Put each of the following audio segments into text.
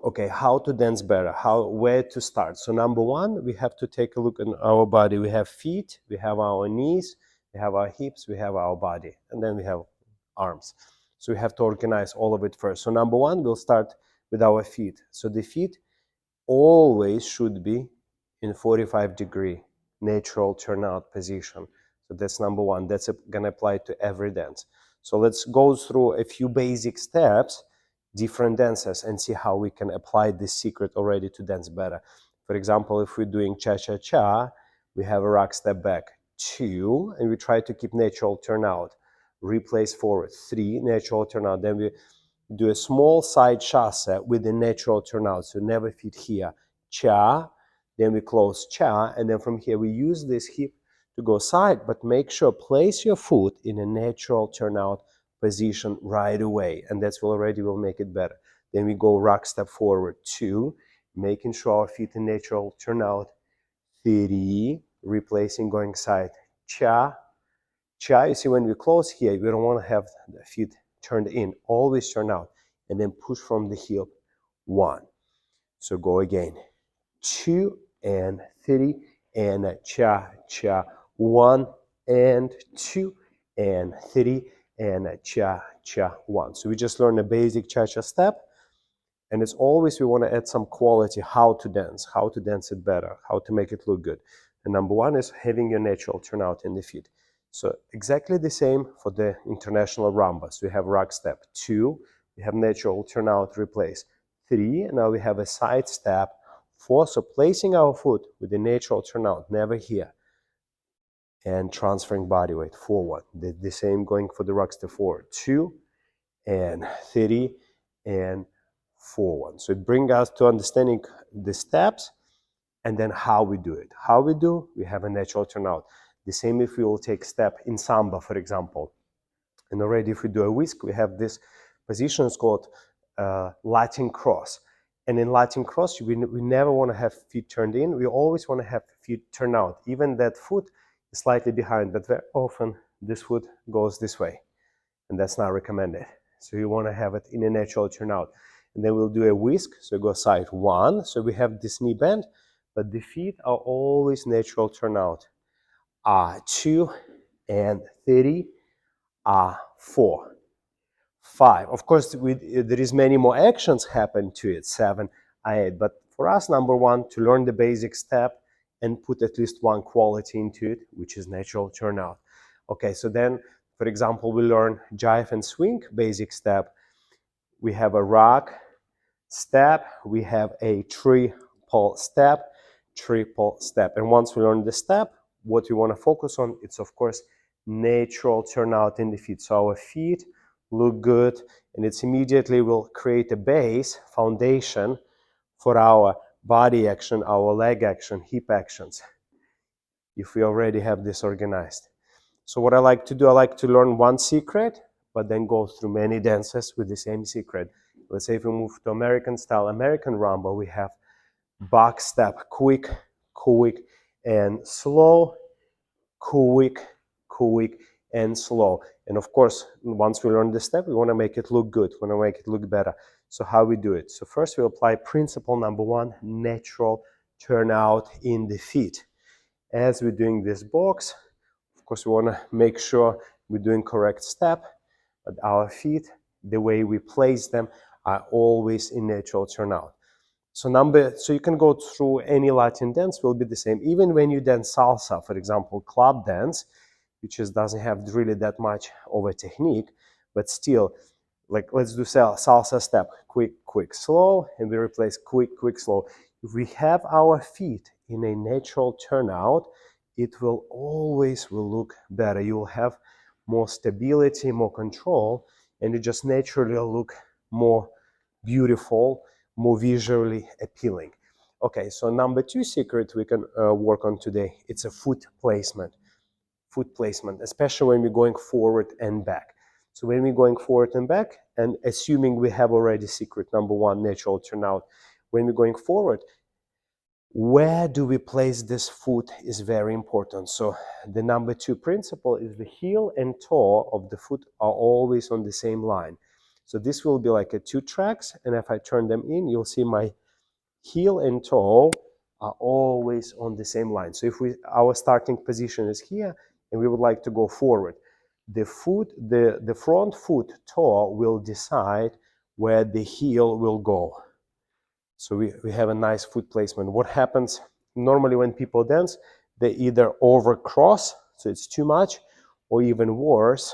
Okay, how to dance better, where to start. So number one, we have to take a look at our body. We have feet, we have our knees, we have our hips, we have our body, and then we have arms. So we have to organize all of it first. So number one, we'll start with our feet. So the feet always should be in 45-degree natural turnout position. So that's number one. That's gonna apply to every dance. So let's go through a few basic steps, different dances, and see how we can apply this secret already to dance better. For example, if we're doing cha-cha-cha, we have a rock step back, 2, and we try to keep natural turnout. Replace forward, 3, natural turnout. Then we do a small side chasse with a natural turnout, so never feet here. Cha, then we close cha, and then from here we use this hip to go side, but make sure place your foot in a natural turnout position right away, and that's already will make it better. Then we go rock step forward, 2, making sure our feet in natural turnout, 3, replacing going side, cha, cha. You see, when we close here, we don't want to have the feet turned in, always turn out, and then push from the hip, 1. So go again, 2 and 3 and cha cha, 1 and 2 and 3 and cha cha, 1. So we just learned a basic cha cha step, and it's always we want to add some quality, how to dance it better, how to make it look good. And number one is having your natural turnout in the feet. So exactly the same for the international rumbas. We have rock step, 2, we have natural turnout replace, 3, and now we have a side step, 4. So placing our foot with the natural turnout, never here, and transferring body weight forward. The same going for the rock step forward, 2 and 3 and forward. So it brings us to understanding the steps and then how we do it. How we do, we have a natural turnout. The same if we will take step in samba, for example. And already if we do a whisk, we have this position, it's called Latin cross. And in Latin cross, we never want to have feet turned in. We always want to have feet turned out. Even that foot is slightly behind, but very often this foot goes this way. And that's not recommended. So you want to have it in a natural turnout. And then we'll do a whisk, so go side 1. So we have this knee bend, but the feet are always natural turnout. 2 and 3, 4, 5. Of course, there is many more actions happen to it, 7, 8. But for us, number one, to learn the basic step and put at least one quality into it, which is natural turnout. Okay, so then, for example, we learn jive and swing, basic step. We have a rock step, we have a triple step, triple step. And once we learn the step, what we want to focus on, it's of course natural turnout in the feet. So our feet look good, and it's immediately will create a base, foundation for our body action, our leg action, hip actions, if we already have this organized. So what I like to do, I like to learn one secret, but then go through many dances with the same secret. Let's say if we move to American style, American rumba, we have box step, quick, quick, and slow, quick, quick, and slow. And of course, once we learn this step, we want to make it look good, we want to make it look better. So how we do it? So first we apply principle number 1, natural turnout in the feet. As we're doing this box, of course, we want to make sure we're doing correct step, but our feet, the way we place them, are always in natural turnout. So you can go through any Latin dance, will be the same. Even when you dance salsa, for example, club dance, which doesn't have really that much of a technique, but still, like let's do salsa step, quick, quick, slow, and we replace quick, quick, slow. If we have our feet in a natural turnout, it will always look better. You will have more stability, more control, and it just naturally will look more beautiful, more visually appealing. Okay, so number 2 secret we can work on today, it's a foot placement. Foot placement, especially when we're going forward and back. So when we're going forward and back, and assuming we have already secret number 1, natural turnout, when we're going forward, where do we place this foot is very important. So the number 2 principle is the heel and toe of the foot are always on the same line. So this will be like a 2 tracks, and if I turn them in, you'll see my heel and toe are always on the same line. So if our starting position is here and we would like to go forward, the front foot toe will decide where the heel will go. So we have a nice foot placement. What happens normally when people dance, they either overcross, so it's too much, or even worse,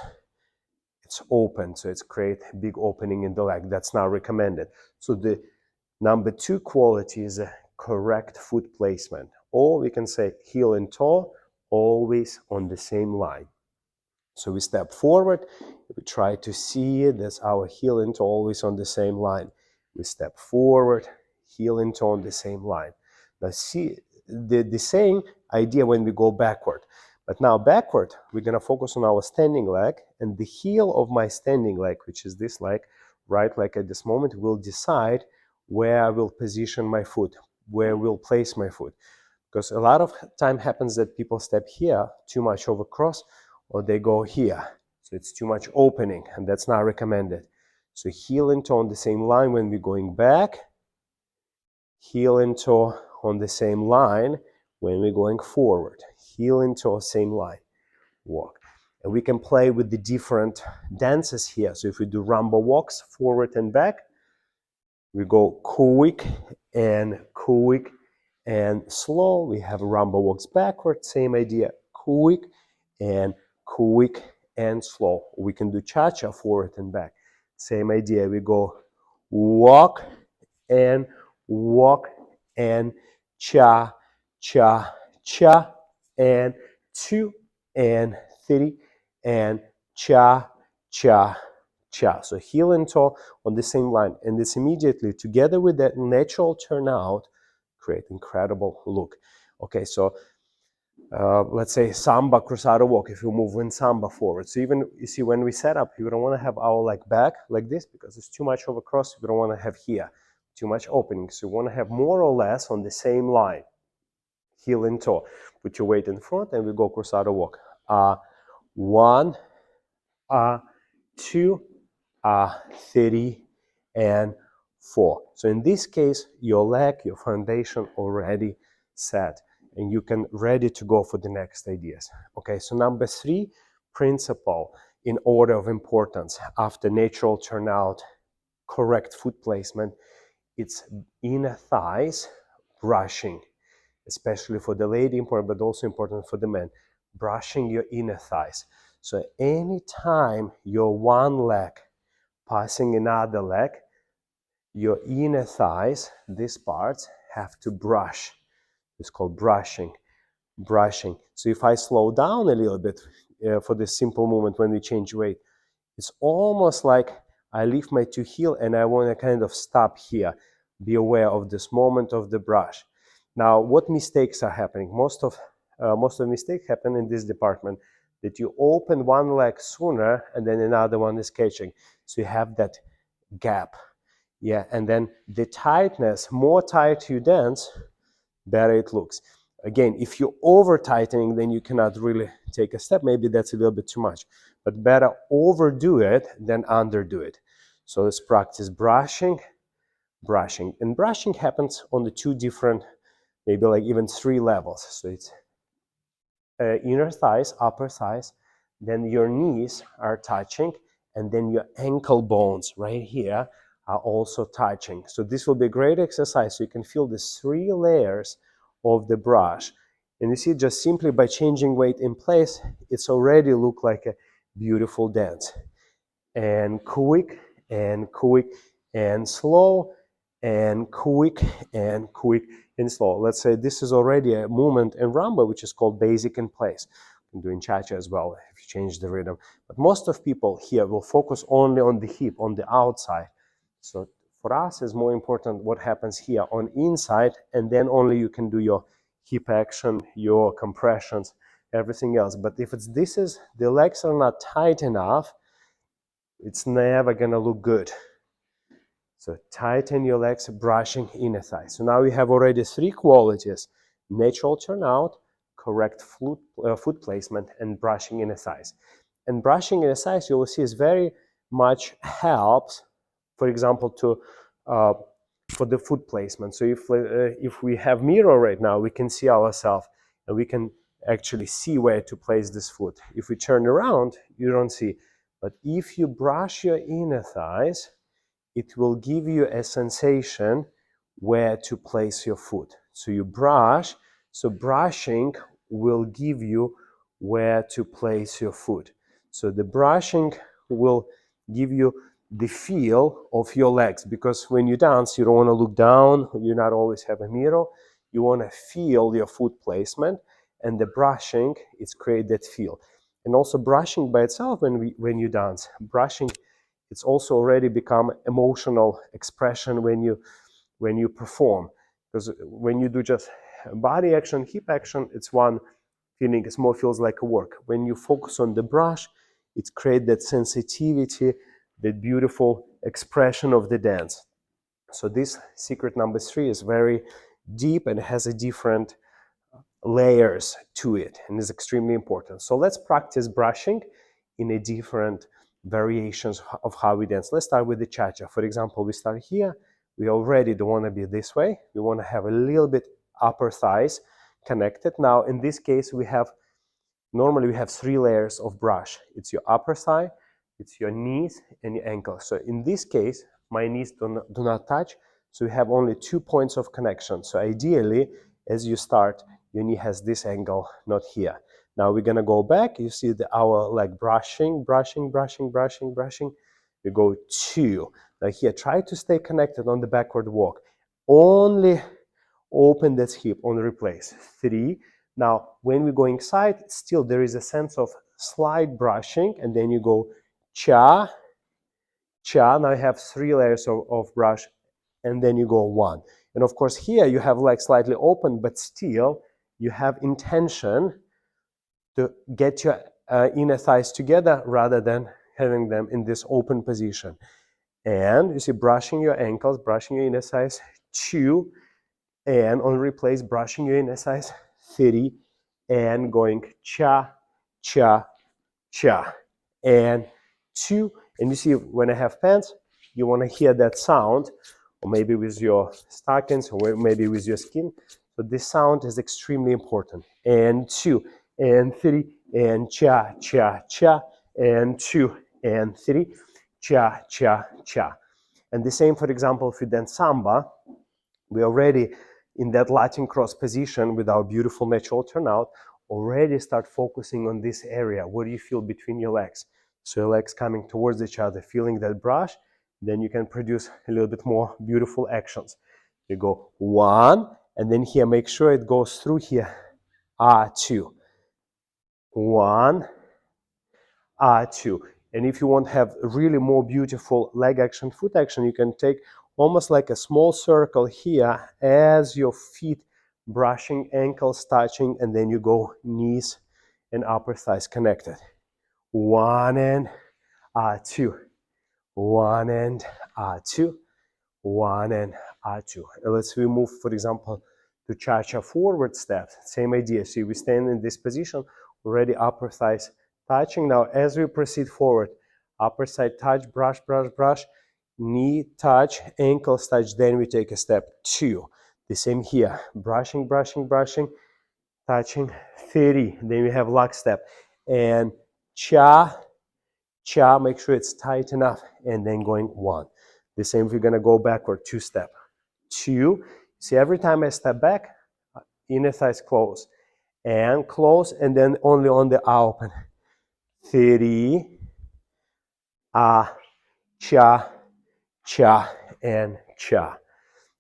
it's open, so it's create a big opening in the leg. That's not recommended. So the number 2 quality is a correct foot placement. Or we can say heel and toe always on the same line. So we step forward, we try to see it, that's our heel and toe always on the same line. We step forward, heel and toe on the same line. Now see the same idea when we go backward. But now backward, we're going to focus on our standing leg, and the heel of my standing leg, which is this leg, right leg at this moment, will decide where I will position my foot, where we'll place my foot. Because a lot of time happens that people step here, too much over cross, or they go here. So it's too much opening, and that's not recommended. So heel and toe on the same line when we're going back, heel and toe on the same line when we're going forward. Heel and toe, same line, walk. And we can play with the different dances here. So if we do rumba walks, forward and back, we go quick and slow. We have rumba walks backward, same idea, quick and slow. We can do cha-cha, forward and back. Same idea, we go walk and cha, cha, cha, and 2 and 3 and cha, cha, cha. So heel and toe on the same line, and this immediately, together with that natural turnout, create incredible look. Okay, so let's say samba cruzado walk, if you move in samba forward. So even, you see, when we set up, you don't want to have our leg back like this because it's too much over cross. You don't want to have here too much opening. So you want to have more or less on the same line, heel and toe. Put your weight in front and we go cruzado walk. 1, 2, 3, and 4. So in this case, your leg, your foundation already set, and you can ready to go for the next ideas. Okay, so number 3 principle in order of importance after natural turnout, correct foot placement, it's inner thighs brushing, especially for the lady important, but also important for the man, brushing your inner thighs. So anytime your one leg passing another leg, your inner thighs, these parts, have to brush. It's called brushing. So if I slow down a little bit for this simple movement when we change weight, it's almost like I lift my 2 heel and I want to kind of stop here. Be aware of this moment of the brush. Now, what mistakes are happening? Most of mistakes happen in this department, that you open one leg sooner and then another one is catching. So you have that gap. Yeah, and then the tightness, more tight you dance, better it looks. Again, if you're over tightening, then you cannot really take a step. Maybe that's a little bit too much, but better overdo it than underdo it. So let's practice brushing. And brushing happens on the 2 different, maybe like even 3 levels. So it's inner thighs, upper thighs, then your knees are touching, and then your ankle bones right here are also touching. So this will be a great exercise. So you can feel the 3 layers of the brush. And you see, just simply by changing weight in place, it's already look like a beautiful dance. And quick and slow, and quick and slow. Let's say this is already a movement in rumba, which is called basic in place. I'm doing cha-cha as well if you change the rhythm. But most of people here will focus only on the hip, on the outside. So for us, it's more important what happens here on inside, and then only you can do your hip action, your compressions, everything else. But if the legs are not tight enough, it's never gonna look good. So tighten your legs, brushing inner thigh. So now we have already 3 qualities: natural turnout, correct foot placement, and brushing inner thighs. And brushing inner thighs, you will see, is very much helps, for example, to for the foot placement. So if we have mirror right now, we can see ourselves and we can actually see where to place this foot. If we turn around, you don't see. But if you brush your inner thighs, it will give you a sensation where to place your foot. So you brush, so brushing will give you where to place your foot. So the brushing will give you the feel of your legs, because when you dance, you don't want to look down, you not always have a mirror, you want to feel your foot placement, and the brushing is create that feel. And also brushing by itself, when you dance, brushing, it's also already become emotional expression when you perform, because when you do just body action, hip action, it's one feeling, it more feels like a work. When you focus on the brush, it creates that sensitivity, that beautiful expression of the dance. So this secret number 3 is very deep and has a different layers to it and is extremely important. So let's practice brushing in a different variations of how we dance. Let's start with the cha-cha. For example, we start here. We already don't want to be this way. We want to have a little bit upper thighs connected. Now, in this case, normally we have 3 layers of brush. It's your upper thigh, it's your knees, and your ankle. So in this case, my knees do not touch, so we have only 2 points of connection. So ideally, as you start, your knee has this angle, not here. Now we're gonna go back. You see our leg brushing, brushing, brushing, brushing, brushing. We go 2. Now here, try to stay connected on the backward walk. Only open that hip on replace. 3. Now, when we go inside, still there is a sense of slight brushing, and then you go cha, cha. Now you have 3 layers of brush, and then you go 1. And of course, here you have like slightly open, but still you have intention to get your inner thighs together rather than having them in this open position. And you see, brushing your ankles, brushing your inner thighs, 2. And on replace, brushing your inner thighs, 3, and going cha, cha, cha, and 2. And you see, when I have pants, you want to hear that sound, or maybe with your stockings, or maybe with your skin. So this sound is extremely important. And 2, and 3, and cha, cha, cha, and 2, and 3, cha, cha, cha. And the same, for example, if you dance samba, we already in that Latin cross position with our beautiful natural turnout, already start focusing on this area. What do you feel between your legs? So your legs coming towards each other, feeling that brush, then you can produce a little bit more beautiful actions. You go 1, and then here, make sure it goes through here. 2. 1, 2. And if you want to have really more beautiful leg action, foot action, you can take almost like a small circle here as your feet brushing, ankles touching, and then you go knees and upper thighs connected. 1 and 2. 1 and 2. 1 and 2. And let's move, for example, to cha-cha forward steps. Same idea. See, we stand in this position, already upper thighs touching. Now, as we proceed forward, upper side touch, brush, brush, brush, knee touch, ankles touch, then we take a step 2. The same here, brushing, brushing, brushing, touching, 3. Then we have lock step. And cha, cha, make sure it's tight enough, and then going 1. The same if you're gonna go backward, 2 step. 2. See, every time I step back, inner thighs close, and then only on the open. 3, cha, cha, and cha.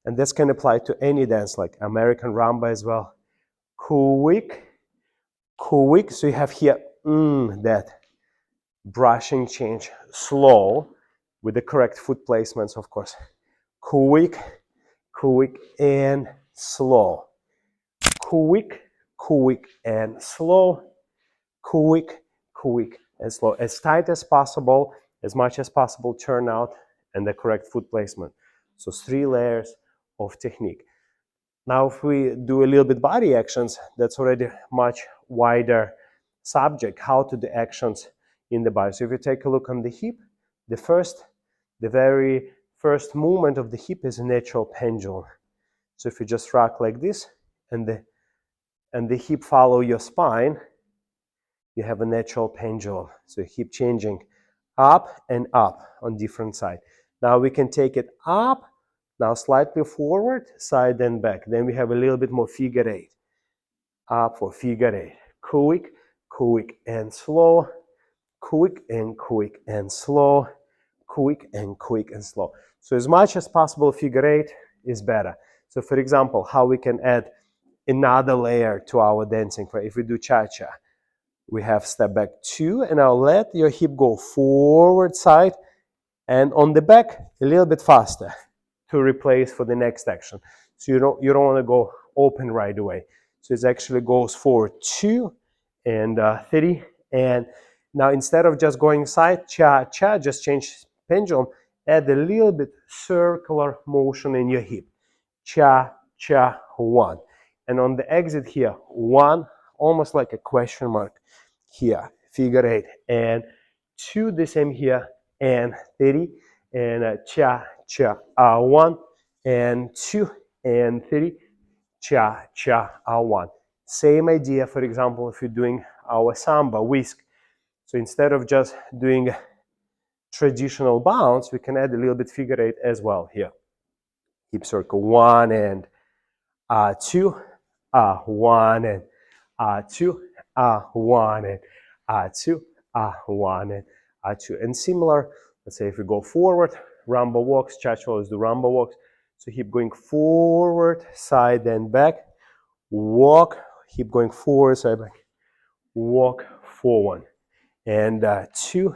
And this can apply to any dance, like American rumba as well. Quick, quick. So you have here that brushing change, slow, with the correct foot placements, of course. Quick, quick, and slow. Quick, quick, and slow. Quick, quick, and slow. As tight as possible, as much as possible, turnout, and the correct foot placement. So 3 layers of technique. Now, if we do a little bit body actions, that's already much wider subject, how to do actions in the body. So if you take a look on the hip, the very first movement of the hip is a natural pendulum. So if you just rock like this and the hip follow your spine, you have a natural pendulum. So hip changing up and up on different side. Now we can take it up, now slightly forward, side and back. Then we have a little bit more figure eight. Up for figure eight. Quick, quick and slow, quick and slow, quick and slow. So as much as possible, figure eight is better. So for example, how we can add another layer to our dancing. If we do cha-cha, we have step back two, and now let your hip go forward side, and on the back a little bit faster to replace for the next action. So you don't want to go open right away. So it actually goes forward 2 and 30, and now instead of just going side cha-cha, just change pendulum, add a little bit circular motion in your hip. Cha-cha 1, and on the exit here 1, almost like a question mark here, figure 8, and 2 the same here, and 30, and cha-cha 1 and 2 and 30, cha-cha 1. Same idea, for example, if you're doing our samba whisk. So instead of just doing traditional bounce, we can add a little bit figure 8 as well here. Hip circle 1 and 2, 1 and 2, 1 and 2, 1 and 2. And similar, let's say if we go forward, rumba walks, cha-cha is the rumba walks. So hip going forward, side and back, walk, hip going forward, side back, walk, forward, and 2,